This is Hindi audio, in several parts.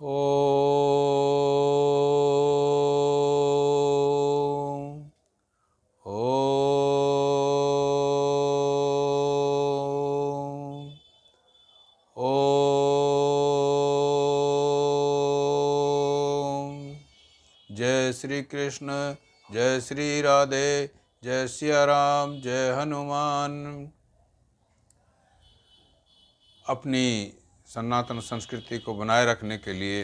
ओम ओम ओम। जय श्री कृष्ण, जय श्री राधे, जय सिया राम, जय हनुमान। अपनी सनातन संस्कृति को बनाए रखने के लिए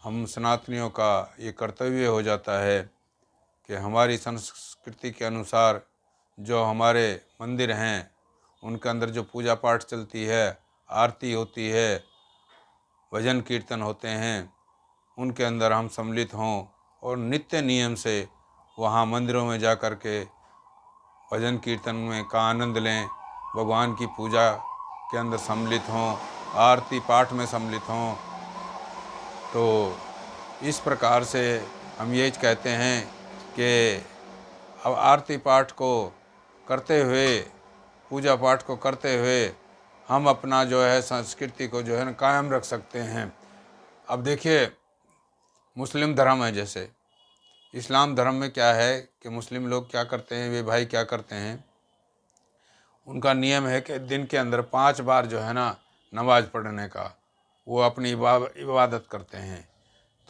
हम सनातनियों का ये कर्तव्य हो जाता है कि हमारी संस्कृति के अनुसार जो हमारे मंदिर हैं उनके अंदर जो पूजा पाठ चलती है, आरती होती है, भजन कीर्तन होते हैं, उनके अंदर हम सम्मिलित हों और नित्य नियम से वहाँ मंदिरों में जा कर के भजन कीर्तन में का आनंद लें, भगवान की पूजा के अंदर सम्मिलित हों, आरती पाठ में सम्मिलित हों। तो इस प्रकार से हम ये कहते हैं कि अब आरती पाठ को करते हुए, पूजा पाठ को करते हुए हम अपना जो है संस्कृति को जो है ना कायम रख सकते हैं। अब देखिए, मुस्लिम धर्म है, जैसे इस्लाम धर्म में क्या है कि मुस्लिम लोग क्या करते हैं, वे भाई क्या करते हैं, उनका नियम है कि दिन के अंदर 5 बार जो है ना नमाज पढ़ने का वो अपनी इबादत करते हैं।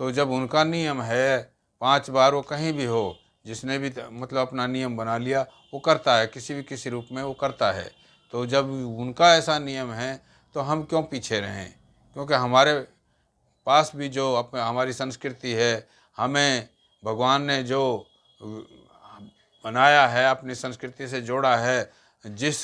तो जब उनका नियम है 5 बार, वो कहीं भी हो, जिसने भी मतलब अपना नियम बना लिया वो करता है, किसी रूप में वो करता है। तो जब उनका ऐसा नियम है तो हम क्यों पीछे रहें? क्योंकि हमारे पास भी जो हमारी संस्कृति है, हमें भगवान ने जो बनाया है, अपनी संस्कृति से जोड़ा है, जिस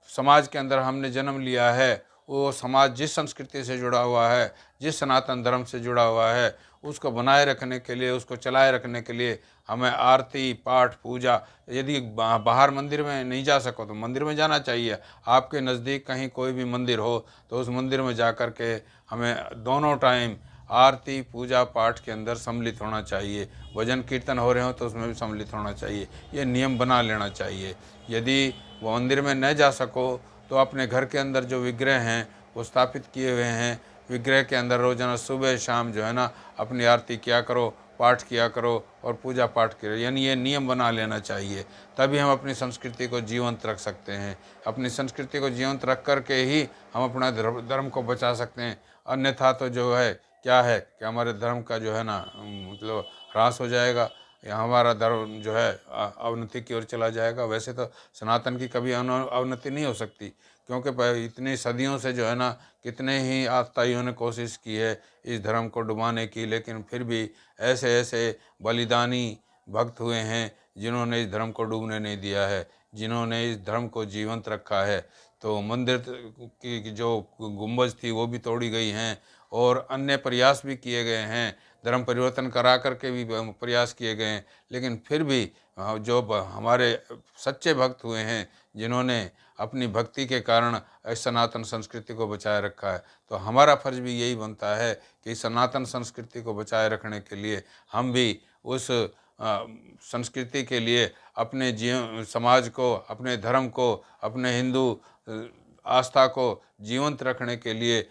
समाज के अंदर हमने जन्म लिया है, वो समाज जिस संस्कृति से जुड़ा हुआ है, जिस सनातन धर्म से जुड़ा हुआ है, उसको बनाए रखने के लिए, उसको चलाए रखने के लिए हमें आरती पाठ पूजा, यदि बाहर मंदिर में नहीं जा सको तो मंदिर में जाना चाहिए। आपके नज़दीक कहीं कोई भी मंदिर हो तो उस मंदिर में जा कर के हमें दोनों टाइम आरती पूजा पाठ के अंदर सम्मिलित होना चाहिए। भजन कीर्तन हो रहे हो तो उसमें भी सम्मिलित होना चाहिए। ये नियम बना लेना चाहिए। यदि वो मंदिर में न जा सको तो अपने घर के अंदर जो विग्रह हैं वो स्थापित किए हुए हैं, विग्रह के अंदर रोज़ाना सुबह शाम जो है ना अपनी आरती किया करो, पाठ किया करो और पूजा पाठ करो। यानी ये नियम बना लेना चाहिए, तभी हम अपनी संस्कृति को जीवंत रख सकते हैं। अपनी संस्कृति को जीवंत रख कर के ही हम अपना धर्म को बचा सकते हैं। अन्यथा तो जो है क्या है कि हमारे धर्म का जो है ना मतलब ह्रास हो जाएगा, या हमारा धर्म जो है अवनति की ओर चला जाएगा। वैसे तो सनातन की कभी अवनति नहीं हो सकती, क्योंकि इतनी सदियों से जो है ना कितने ही आस्ताइयों ने कोशिश की है इस धर्म को डुबाने की, लेकिन फिर भी ऐसे ऐसे बलिदानी भक्त हुए हैं जिन्होंने इस धर्म को डूबने नहीं दिया है, जिन्होंने इस धर्म को जीवंत रखा है। तो मंदिर की जो गुंबज थी वो भी तोड़ी गई हैं और अन्य प्रयास भी किए गए हैं, धर्म परिवर्तन करा करके भी प्रयास किए गए हैं, लेकिन फिर भी जो हमारे सच्चे भक्त हुए हैं, जिन्होंने अपनी भक्ति के कारण इस सनातन संस्कृति को बचाए रखा है, तो हमारा फर्ज भी यही बनता है कि सनातन संस्कृति को बचाए रखने के लिए हम भी उस संस्कृति के लिए अपने समाज को, अपने धर्म को, अपने हिंदू आस्था को जीवंत रखने के लिए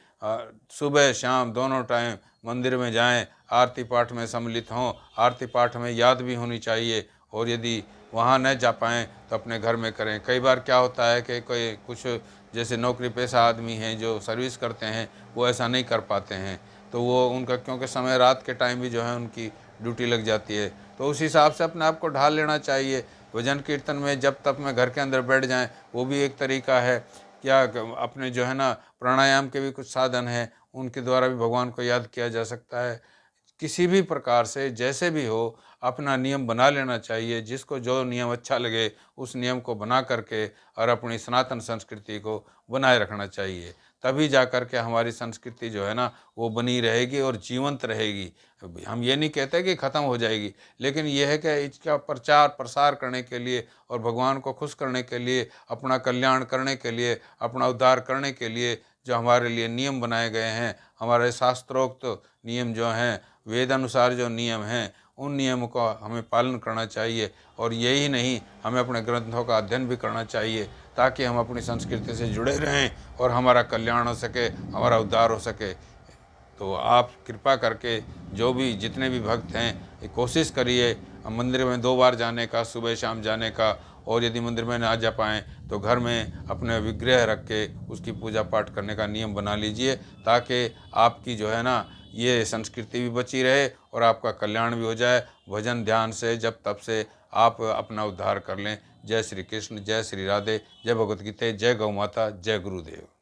सुबह शाम दोनों टाइम मंदिर में जाएं, आरती पाठ में सम्मिलित हों। आरती पाठ में याद भी होनी चाहिए, और यदि वहाँ न जा पाएँ तो अपने घर में करें। कई बार क्या होता है कि कोई कुछ जैसे नौकरी पेशा आदमी हैं जो सर्विस करते हैं, वो ऐसा नहीं कर पाते हैं, तो वो उनका क्योंकि समय रात के टाइम भी जो है उनकी ड्यूटी लग जाती है, तो उस हिसाब से अपने आप को ढाल लेना चाहिए। भजन कीर्तन में जब तक में घर के अंदर बैठ जाएं, वो भी एक तरीका है। क्या अपने जो है ना प्राणायाम के भी कुछ साधन हैं, उनके द्वारा भी भगवान को याद किया जा सकता है। किसी भी प्रकार से जैसे भी हो अपना नियम बना लेना चाहिए। जिसको जो नियम अच्छा लगे उस नियम को बना करके और अपनी सनातन संस्कृति को बनाए रखना चाहिए, तभी जा कर के हमारी संस्कृति जो है ना वो बनी रहेगी और जीवंत रहेगी। हम ये नहीं कहते कि ख़त्म हो जाएगी, लेकिन यह है कि इसका प्रचार प्रसार करने के लिए और भगवान को खुश करने के लिए, अपना कल्याण करने के लिए, अपना उद्धार करने के लिए जो हमारे लिए नियम बनाए गए हैं, हमारे शास्त्रोक्त नियम जो हैं, वेद अनुसार जो नियम हैं, उन नियमों का हमें पालन करना चाहिए। और यही नहीं, हमें अपने ग्रंथों का अध्ययन भी करना चाहिए, ताकि हम अपनी संस्कृति से जुड़े रहें और हमारा कल्याण हो सके, हमारा उद्धार हो सके। तो आप कृपा करके जो भी जितने भी भक्त हैं, ये कोशिश करिए मंदिर में 2 बार जाने का, सुबह शाम जाने का, और यदि मंदिर में ना जा पाएँ तो घर में अपने विग्रह रख के उसकी पूजा पाठ करने का नियम बना लीजिए, ताकि आपकी जो है ना ये संस्कृति भी बची रहे और आपका कल्याण भी हो जाए। भजन ध्यान से जब तब से आप अपना उद्धार कर लें। जय श्री कृष्ण, जय श्री राधे, जय भगवत गीता, जय गौ माता, जय गुरुदेव।